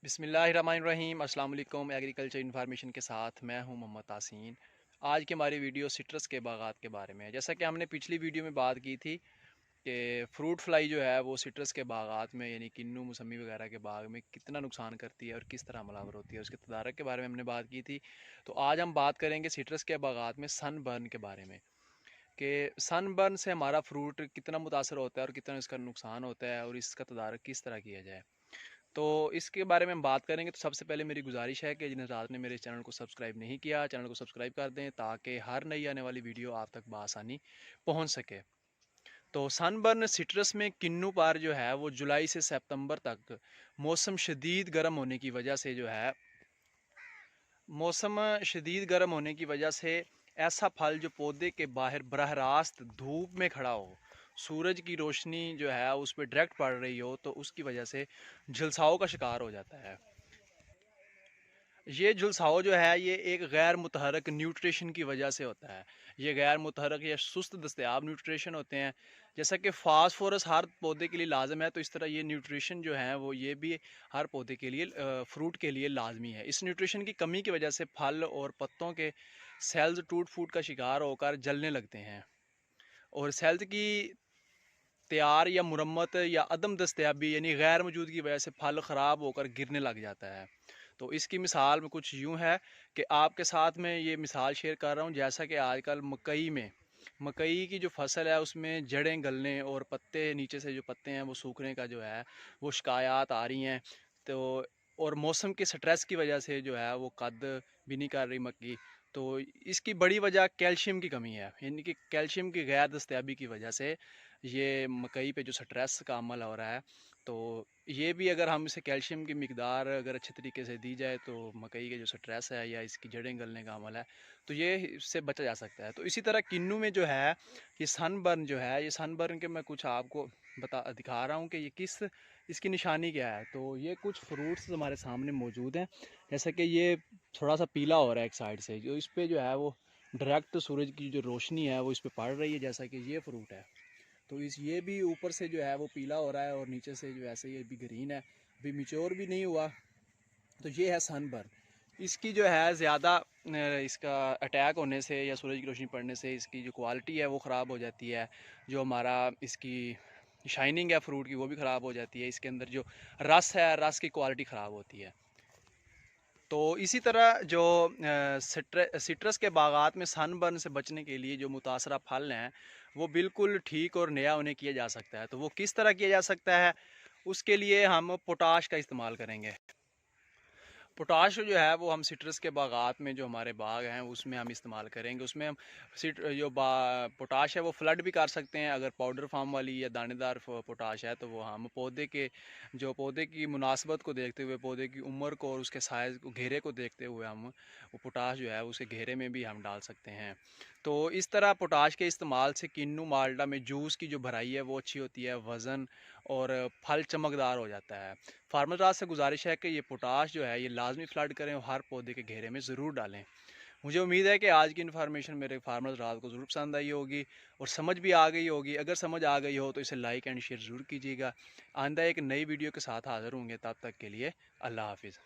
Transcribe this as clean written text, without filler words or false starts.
बिस्मिल्लाहिर्रहमानिर्रहीम। अस्सलाम वालेकुम। एग्रीकल्चर इन्फॉर्मेशन के साथ मैं हूं मोहम्मद तासीन। आज की हमारी वीडियो सिट्रस के बागात के बारे में है। जैसा कि हमने पिछली वीडियो में बात की थी कि फ्रूट फ्लाई जो है वो सिट्रस के बागात में यानी किन्नू मौसमी वगैरह के बाग में कितना नुकसान करती है और किस तरह हमलावर होती है, उसके तदारक के बारे में हमने बात की थी। तो आज हम बात करेंगे सिट्रस के बागात में सन बर्न के बारे में कि सन बर्न से हमारा फ्रूट कितना मुतासर होता है और कितना इसका नुकसान होता है और इसका तदारक किस तरह किया जाए। तो इसके बारे में हम बात करेंगे। तो सबसे पहले मेरी गुजारिश है कि जिन हज़रात ने मेरे चैनल को सब्सक्राइब नहीं किया, चैनल को सब्सक्राइब कर दें ताकि हर नई आने वाली वीडियो आप तक बआसानी पहुंच सके। तो सनबर्न सिट्रस में किन्नू पार जो है वो जुलाई से सितंबर तक मौसम शदीद गर्म होने की वजह से जो है मौसम शदीद गर्म होने की वजह से ऐसा फल जो पौधे के बाहर बरह रास्त धूप में खड़ा हो, सूरज की रोशनी जो है उस पर डायरेक्ट पड़ रही हो, तो उसकी वजह से झुलसाओं का शिकार हो जाता है। ये झुलसाओ जो है ये एक गैर मुतहरक न्यूट्रिशन की वजह से होता है। ये गैर मुतहरक या सुस्त दस्तयाब न्यूट्रिशन होते हैं। जैसा कि फास्फोरस हर पौधे के लिए लाजम है, तो इस तरह ये न्यूट्रिशन जो है वो ये भी हर पौधे के लिए फ्रूट के लिए लाजमी है। इस न्यूट्रिशन की कमी की वजह से फल और पत्तों के सेल्स टूट फूट का शिकार होकर जलने लगते हैं और सेल्स की तैयार या मुरम्मत या अदम दस्तयाबी यानी गैर मौजूदगी की वजह से फल ख़राब होकर गिरने लग जाता है। तो इसकी मिसाल में कुछ यूँ है कि आपके साथ में ये मिसाल शेयर कर रहा हूँ। जैसा कि आजकल मकई की जो फसल है उसमें जड़ें गलने और पत्ते नीचे से जो पत्ते हैं वो सूखने का जो है वो शिकायत आ रही हैं। तो और मौसम के स्ट्रेस की वजह से जो है वो कद भी नहीं कर रही मक्की। तो इसकी बड़ी वजह कैल्शियम की कमी है, यानी कि कैल्शियम की गैर दस्तयाबी की वजह से ये मकई पे जो स्ट्रेस का अमल हो रहा है। तो ये भी अगर हम इसे कैल्शियम की मिकदार अगर अच्छे तरीके से दी जाए तो मकई के जो स्ट्रेस है या इसकी जड़ें गलने का अमल है तो ये इससे बचा जा सकता है। तो इसी तरह किन्नू में जो है ये सनबर्न जो है, ये सनबर्न के मैं कुछ आपको दिखा रहा हूँ कि ये किस इसकी निशानी क्या है। तो ये कुछ फ्रूट्स हमारे सामने मौजूद हैं। जैसा कि ये थोड़ा सा पीला हो रहा है एक साइड से, जो इस पर जो है वो डायरेक्ट सूरज की जो रोशनी है वो इस पर पड़ रही है। जैसा कि ये फ्रूट है तो इस ये भी ऊपर से जो है वो पीला हो रहा है और नीचे से जो ऐसे ये भी ग्रीन है, अभी मिच्योर भी नहीं हुआ। तो ये है सनबर्न। इसकी जो है ज़्यादा इसका अटैक होने से या सूरज की रोशनी पड़ने से इसकी जो क्वालिटी है वो ख़राब हो जाती है। जो हमारा इसकी शाइनिंग है फ्रूट की वो भी ख़राब हो जाती है। इसके अंदर जो रस है, रस की क्वालिटी ख़राब होती है। तो इसी तरह जो सिट्रस के बागात में सनबर्न से बचने के लिए जो मुतासरा फल हैं वो बिल्कुल ठीक और नया उन्हें किया जा सकता है। तो वो किस तरह किया जा सकता है, उसके लिए हम पोटाश का इस्तेमाल करेंगे। पोटाश जो है वो हम सिट्रस के बागात में जो हमारे बाग हैं उसमें हम इस्तेमाल करेंगे। उसमें हम पोटाश है वो फ्लड भी कर सकते हैं। अगर पाउडर फार्म वाली या दानेदार पोटाश है तो वो हम पौधे की मुनासबत को देखते हुए, पौधे की उम्र को और उसके साइज़ को, घेरे को देखते हुए हम वो पोटाश जो है उसे घेरे में भी हम डाल सकते हैं। तो इस तरह पोटाश के इस्तेमाल से किन्नू माल्टा में जूस की जो भराई है वो अच्छी होती है, वज़न और फल चमकदार हो जाता है। फार्मर से गुजारिश है कि ये पोटाश जो है ये लाजमी फ्लड करें और हर पौधे के घेरे में ज़रूर डालें। मुझे उम्मीद है कि आज की इन्फॉर्मेशन मेरे फार्मर रात को ज़रूर पसंद आई होगी और समझ भी आ गई होगी। अगर समझ आ गई हो तो इसे लाइक एंड शेयर ज़रूर कीजिएगा। आइंदा एक नई वीडियो के साथ हाज़िर होंगे, तब तक के लिए अल्लाह हाफिज़।